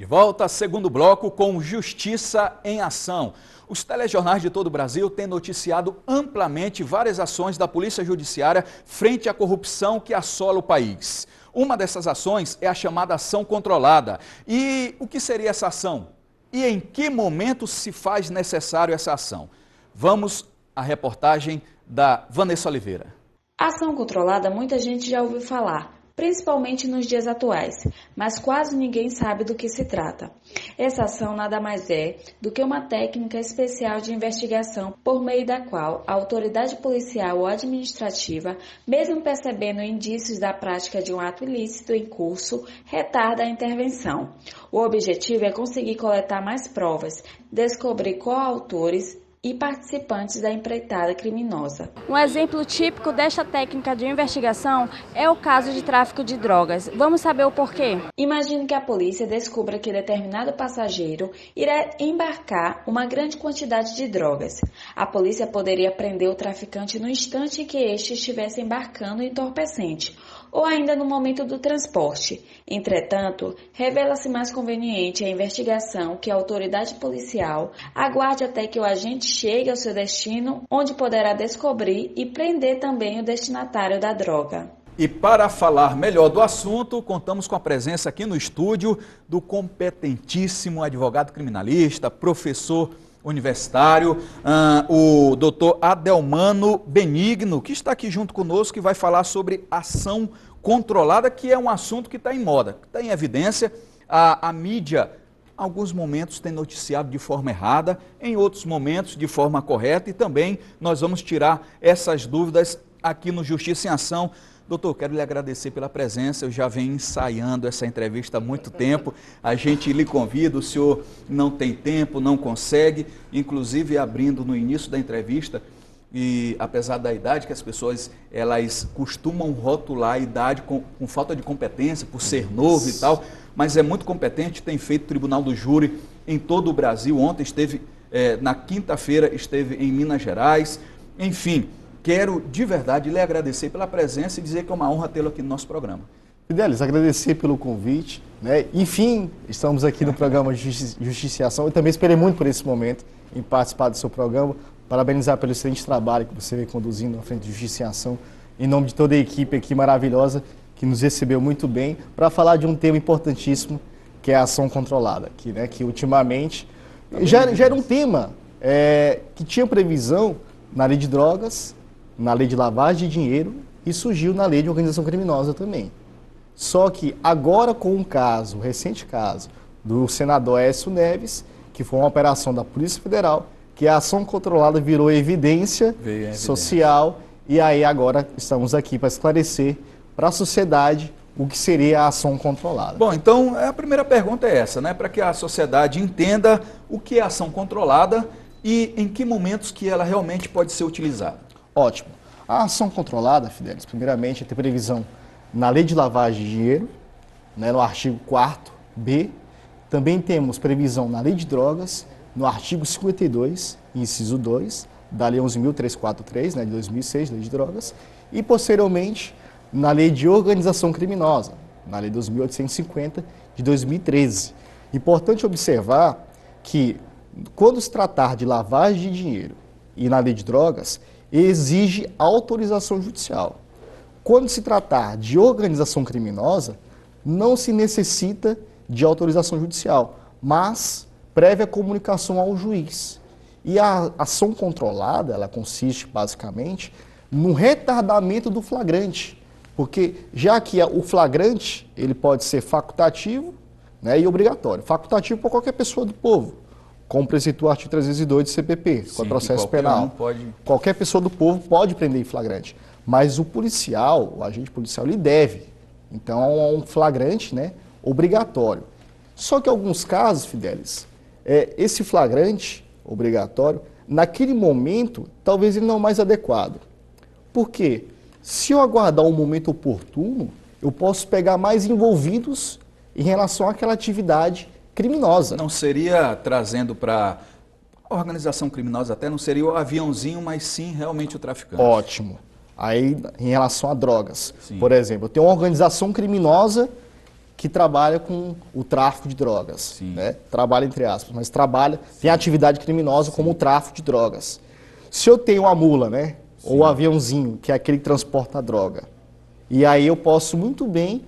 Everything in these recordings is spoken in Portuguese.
De volta, segundo bloco, com Justiça em Ação. Os telejornais de todo o Brasil têm noticiado amplamente várias ações da Polícia Judiciária frente à corrupção que assola o país. Uma dessas ações é a chamada ação controlada. E o que seria essa ação? E em que momento se faz necessário essa ação? Vamos à reportagem da Vanessa Oliveira. A ação controlada muita gente já ouviu falar, principalmente nos dias atuais, mas quase ninguém sabe do que se trata. Essa ação nada mais é do que uma técnica especial de investigação por meio da qual a autoridade policial ou administrativa, mesmo percebendo indícios da prática de um ato ilícito em curso, retarda a intervenção. O objetivo é conseguir coletar mais provas, descobrir coautores e participantes da empreitada criminosa. Um exemplo típico desta técnica de investigação é o caso de tráfico de drogas. Vamos saber o porquê? Imagine que a polícia descubra que determinado passageiro irá embarcar uma grande quantidade de drogas. A polícia poderia prender o traficante no instante em que este estivesse embarcando o entorpecente, ou ainda no momento do transporte. Entretanto, revela-se mais conveniente a investigação que a autoridade policial aguarde até que o agente chegue ao seu destino, onde poderá descobrir e prender também o destinatário da droga. E para falar melhor do assunto, contamos com a presença aqui no estúdio do competentíssimo advogado criminalista, professor universitário, o doutor Adelmano Benigno, que está aqui junto conosco e vai falar sobre ação controlada, que é um assunto que está em moda, que está em evidência. A mídia, em alguns momentos, tem noticiado de forma errada, em outros momentos de forma correta, e também nós vamos tirar essas dúvidas aqui no Justiça em Ação. Doutor, quero lhe agradecer pela presença, eu já venho ensaiando essa entrevista há muito tempo, a gente lhe convida, o senhor não tem tempo, não consegue, inclusive abrindo no início da entrevista, e apesar da idade que as pessoas, elas costumam rotular a idade com falta de competência, por ser novo e tal, mas é muito competente, tem feito tribunal do júri em todo o Brasil, ontem esteve, na quinta-feira esteve em Minas Gerais, enfim. Quero, de verdade, lhe agradecer pela presença e dizer que é uma honra tê-lo aqui no nosso programa. Fidelis, agradecer pelo convite, né? Enfim, estamos aqui no programa Justiça e Ação. Eu também esperei muito por esse momento em participar do seu programa. Parabenizar pelo excelente trabalho que você vem conduzindo à frente de Justiça e Ação, em nome de toda a equipe aqui maravilhosa que nos recebeu muito bem, para falar de um tema importantíssimo, que é a ação controlada, que ultimamente já era um tema que tinha previsão na lei de drogas, na lei de lavagem de dinheiro e surgiu na lei de organização criminosa também. Só que agora com um recente caso, do senador Aécio Neves, que foi uma operação da Polícia Federal, que a ação controlada virou evidência social, e aí agora estamos aqui para esclarecer para a sociedade o que seria a ação controlada. Bom, então a primeira pergunta é essa, né? Para que a sociedade entenda o que é ação controlada e em que momentos que ela realmente pode ser utilizada. Ótimo. A ação controlada, Fidelis, primeiramente, tem previsão na Lei de Lavagem de Dinheiro, né, no artigo 4º. Também temos previsão na Lei de Drogas, no artigo 52, inciso 2, da Lei 11.343, né, de 2006, Lei de Drogas. E, posteriormente, na Lei de Organização Criminosa, na Lei 2.850, de 2013. Importante observar que, quando se tratar de lavagem de dinheiro e na Lei de Drogas, exige autorização judicial. Quando se tratar de organização criminosa, não se necessita de autorização judicial, mas prévia comunicação ao juiz. E a ação controlada, ela consiste basicamente no retardamento do flagrante, porque já que o flagrante ele pode ser facultativo, né, e obrigatório. Facultativo para qualquer pessoa do povo, como precitua o artigo 302 do CPP, com processo penal. Qualquer pessoa do povo pode prender em flagrante, mas o policial, o agente policial, ele deve. Então é um flagrante, né, obrigatório. Só que em alguns casos, Fidelis, esse flagrante obrigatório, naquele momento, talvez ele não é o mais adequado. Por quê? Se eu aguardar um momento oportuno, eu posso pegar mais envolvidos em relação àquela atividade criminosa. Não seria, trazendo para a organização criminosa até, não seria o aviãozinho, mas sim realmente o traficante. Ótimo. Aí, em relação a drogas, Sim. por exemplo, eu tenho uma organização criminosa que trabalha com o tráfico de drogas. Sim. Né? Trabalha entre aspas, mas trabalha, tem atividade criminosa como o tráfico de drogas. Se eu tenho a mula, né? Ou o aviãozinho, que é aquele que transporta a droga, e aí eu posso muito bem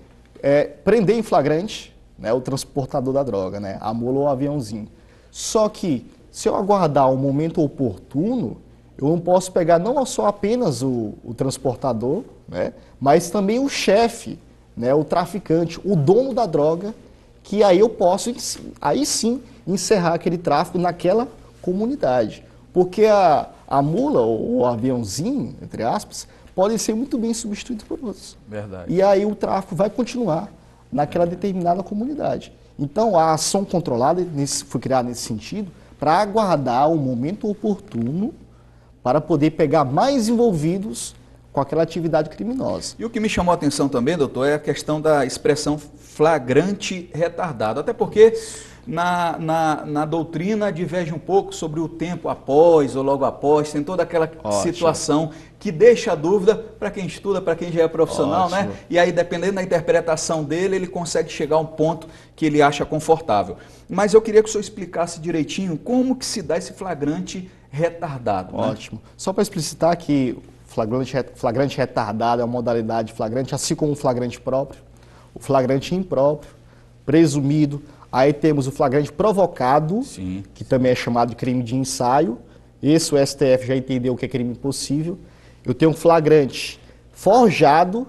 prender em flagrante, né, o transportador da droga, né, a mula ou o aviãozinho. Só que, se eu aguardar o momento oportuno, eu não posso pegar não só apenas o transportador, né, mas também o chefe, né, o traficante, o dono da droga, que aí eu posso, aí sim, encerrar aquele tráfico naquela comunidade. Porque a mula ou o aviãozinho, entre aspas, podem ser muito bem substituídos por outros. Verdade. E aí o tráfico vai continuar naquela determinada comunidade. Então a ação controlada foi criada nesse sentido para aguardar o momento oportuno para poder pegar mais envolvidos com aquela atividade criminosa. E o que me chamou a atenção também, doutor, é a questão da expressão flagrante retardado. Até porque na doutrina diverge um pouco sobre o tempo após ou logo após, tem toda aquela situação que deixa a dúvida para quem estuda, para quem já é profissional, né? E aí, dependendo da interpretação dele, ele consegue chegar a um ponto que ele acha confortável. Mas eu queria que o senhor explicasse direitinho como que se dá esse flagrante retardado. Ótimo. Né? Só para explicitar que flagrante retardado é uma modalidade de flagrante, assim como o flagrante próprio, o flagrante impróprio, presumido. Aí temos o flagrante provocado, Sim. que também é chamado de crime de ensaio. Esse o STF já entendeu que é crime impossível. Eu tenho um flagrante forjado,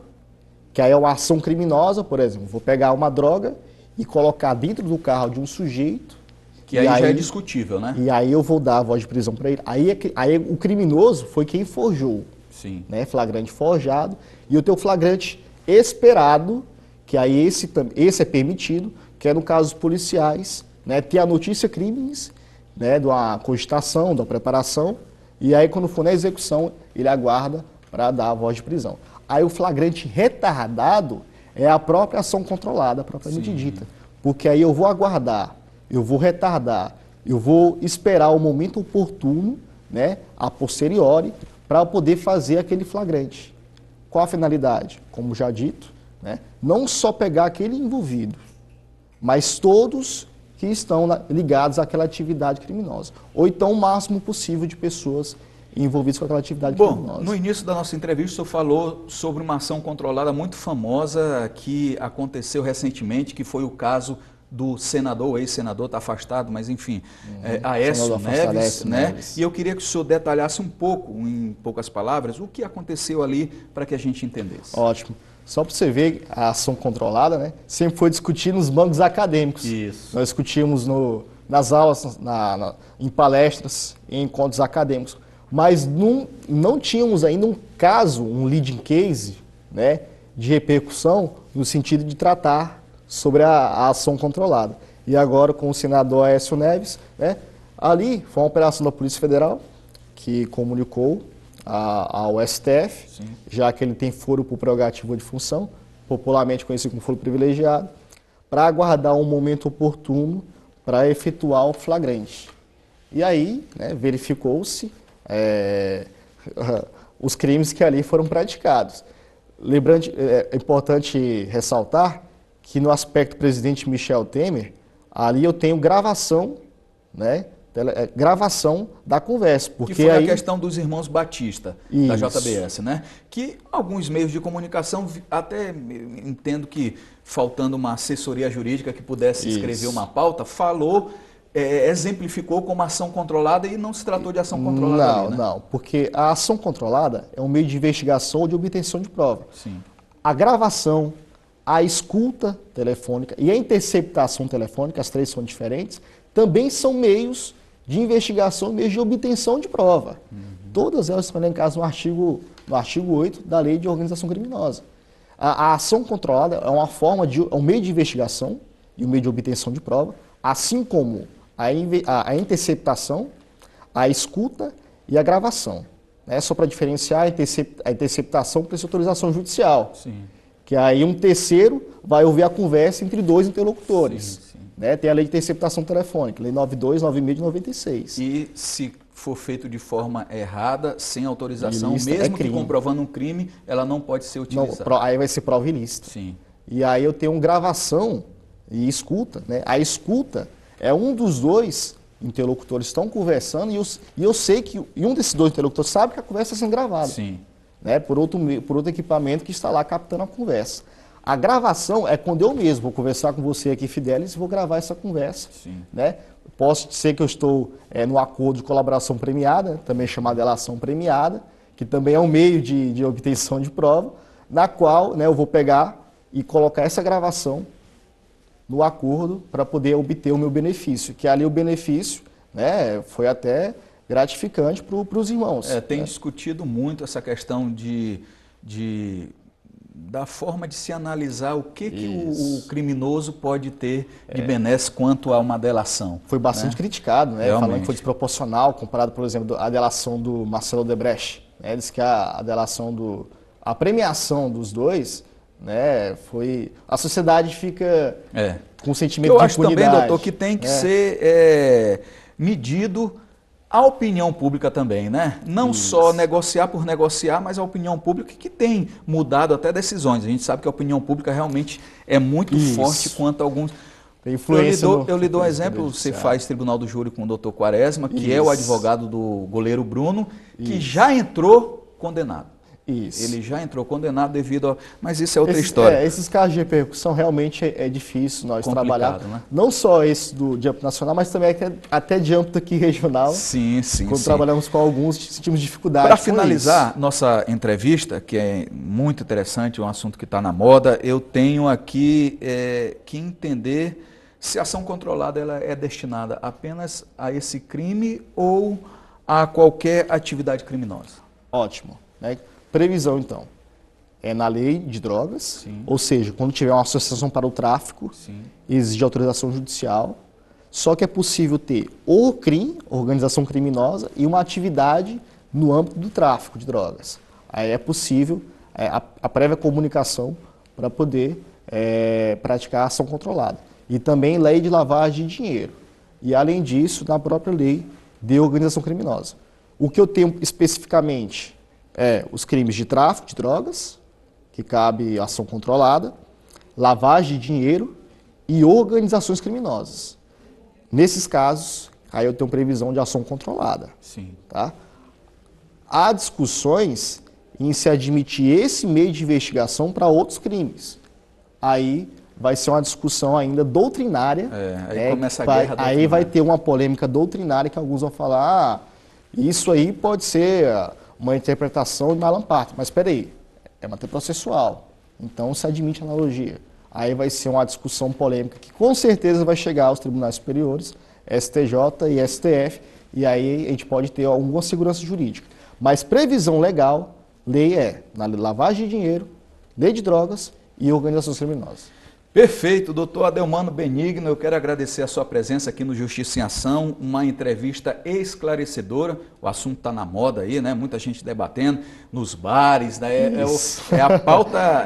que aí é uma ação criminosa, por exemplo. Vou pegar uma droga e colocar dentro do carro de um sujeito. Que aí já é discutível, né? E aí eu vou dar a voz de prisão para ele. Aí o criminoso foi quem forjou. Sim. Né? Flagrante forjado. E eu tenho o flagrante esperado, que aí esse é permitido, que é no caso dos policiais, né, ter a notícia crimes, né, da cogitação, da preparação, e aí quando for na execução, ele aguarda para dar a voz de prisão. Aí o flagrante retardado é a própria ação controlada, propriamente dita, porque aí eu vou aguardar, eu vou retardar, eu vou esperar o momento oportuno, né, a posteriori, para poder fazer aquele flagrante. Qual a finalidade? Como já dito, né, não só pegar aquele envolvido, mas todos que estão ligados àquela atividade criminosa. Ou então o máximo possível de pessoas envolvidas com aquela atividade criminosa. No início da nossa entrevista, o senhor falou sobre uma ação controlada muito famosa que aconteceu recentemente, que foi o caso do senador, o ex-senador, está afastado, mas enfim, Aécio Neves, né? E eu queria que o senhor detalhasse um pouco, em poucas palavras, o que aconteceu ali para que a gente entendesse. Ótimo. Só para você ver, a ação controlada, né, sempre foi discutida nos bancos acadêmicos. Isso. Nós discutimos nas aulas, em palestras, em encontros acadêmicos. Mas não tínhamos ainda um caso, um leading case, né, de repercussão no sentido de tratar sobre a ação controlada. E agora, com o senador Aécio Neves, né, ali foi uma operação da Polícia Federal que comunicou ao STF, Sim. já que ele tem foro por prerrogativa de função, popularmente conhecido como foro privilegiado, para aguardar um momento oportuno para efetuar o flagrante. E aí, né, verificou-se os crimes que ali foram praticados. Lembrando, é importante ressaltar que no aspecto presidente Michel Temer, ali eu tenho gravação, né, gravação da conversa. Porque que foi aí a questão dos irmãos Batista, da JBS, né? Que alguns meios de comunicação, até entendo que faltando uma assessoria jurídica que pudesse escrever uma pauta, falou, exemplificou como ação controlada e não se tratou de ação controlada. Não, ali, né? não, porque a ação controlada é um meio de investigação ou de obtenção de prova. Sim. A gravação, a escuta telefônica e a interceptação telefônica, as três são diferentes, também são meios de investigação, meios de obtenção de prova. Todas elas estão elencadas no artigo 8 da Lei de Organização Criminosa. A ação controlada é uma forma é um meio de investigação e um meio de obtenção de prova, assim como a interceptação, a escuta e a gravação. Né? Só para diferenciar a interceptação por autorização judicial. Sim. Que aí um terceiro vai ouvir a conversa entre dois interlocutores. Sim, sim. Né? Tem a lei de interceptação telefônica, lei 92, 96 de 96. E se for feito de forma errada, sem autorização, Ilícita, mesmo que crime. comprovando um crime, ela não pode ser utilizada. Aí vai ser prova ilícita. Sim. E aí eu tenho gravação e escuta, né? A escuta é um dos dois interlocutores estão conversando e eu sei que um desses dois interlocutores sabe que a conversa está sendo gravada. Sim. Né? Por outro equipamento que está lá captando a conversa. A gravação é quando eu mesmo vou conversar com você aqui, Fidelis, e vou gravar essa conversa. Sim. Né? Posso dizer que eu estou no acordo de colaboração premiada, também chamado delação premiada, que também é um meio de obtenção de prova, na qual, né, eu vou pegar e colocar essa gravação no acordo para poder obter o meu benefício, que ali o benefício, né, foi até gratificante para os irmãos. Tem né? discutido muito essa questão da forma de se analisar o que o criminoso pode ter de benesse quanto a uma delação. Foi bastante criticado, né? Realmente. Falando que foi desproporcional, comparado, por exemplo, à delação do Marcelo Odebrecht. Né? Diz que a delação a premiação dos dois, né, foi... A sociedade fica com um sentimento de impunidade. Eu acho também, doutor, que tem que ser medido a opinião pública também, né? Não só negociar por negociar, mas a opinião pública que tem mudado até decisões. A gente sabe que a opinião pública realmente é muito forte quanto a alguns... Tem influência eu lhe dou um exemplo, você faz tribunal do júri com o doutor Quaresma, que é o advogado do goleiro Bruno, que já entrou condenado. Isso. Ele já entrou condenado devido a... Mas isso é outra história. Esses casos de repercussão realmente é difícil nós trabalhar. Né? Não só esse de âmbito nacional, mas também até de âmbito aqui regional. Sim. Quando trabalhamos com alguns, sentimos dificuldade. Para finalizar nossa entrevista, que é muito interessante, um assunto que está na moda, eu tenho aqui que entender se a ação controlada ela é destinada apenas a esse crime ou a qualquer atividade criminosa. Ótimo. Né? Previsão, então, é na lei de drogas, ou seja, quando tiver uma associação para o tráfico, exige autorização judicial, só que é possível ter ou crime, organização criminosa, e uma atividade no âmbito do tráfico de drogas. Aí é possível a prévia comunicação para poder praticar a ação controlada. E também lei de lavagem de dinheiro. E, além disso, na própria lei de organização criminosa. O que eu tenho especificamente os crimes de tráfico de drogas, que cabe ação controlada, lavagem de dinheiro e organizações criminosas. Nesses casos, aí eu tenho previsão de ação controlada. Sim. Tá? Há discussões em se admitir esse meio de investigação para outros crimes. Aí vai ser uma discussão ainda doutrinária. Aí começa a guerra doutrinária. Aí vai ter uma polêmica doutrinária que alguns vão falar, isso aí pode ser uma interpretação de Alan Patrick, mas espera aí, é matéria processual, então se admite analogia. Aí vai ser uma discussão polêmica que com certeza vai chegar aos tribunais superiores, STJ e STF, e aí a gente pode ter alguma segurança jurídica. Mas previsão legal, lei na lavagem de dinheiro, lei de drogas e organizações criminosas. Perfeito, doutor Adelmano Benigno, eu quero agradecer a sua presença aqui no Justiça em Ação, uma entrevista esclarecedora, o assunto está na moda aí, né? Muita gente debatendo nos bares, né? A pauta,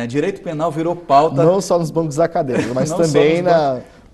direito penal virou pauta. Não só nos bancos acadêmicos, mas também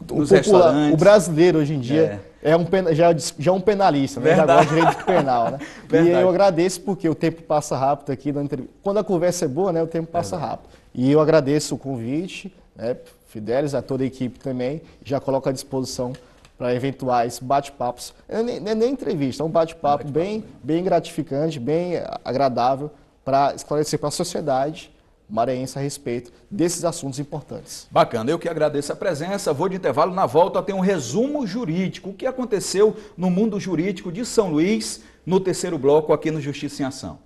nos restaurantes. O brasileiro hoje em dia já é um penalista, né? Já gosta de direito penal, né? E eu agradeço porque o tempo passa rápido aqui na entrevista. Quando a conversa é boa, né? O tempo passa rápido. E eu agradeço o convite, né, Fidelis, a toda a equipe também, já coloco à disposição para eventuais bate-papos. Não é nem entrevista, é um bate-papo bem gratificante, bem agradável, para esclarecer para a sociedade maranhense a respeito desses assuntos importantes. Bacana, eu que agradeço a presença, vou de intervalo, na volta tem um resumo jurídico, o que aconteceu no mundo jurídico de São Luís, no terceiro bloco aqui no Justiça em Ação.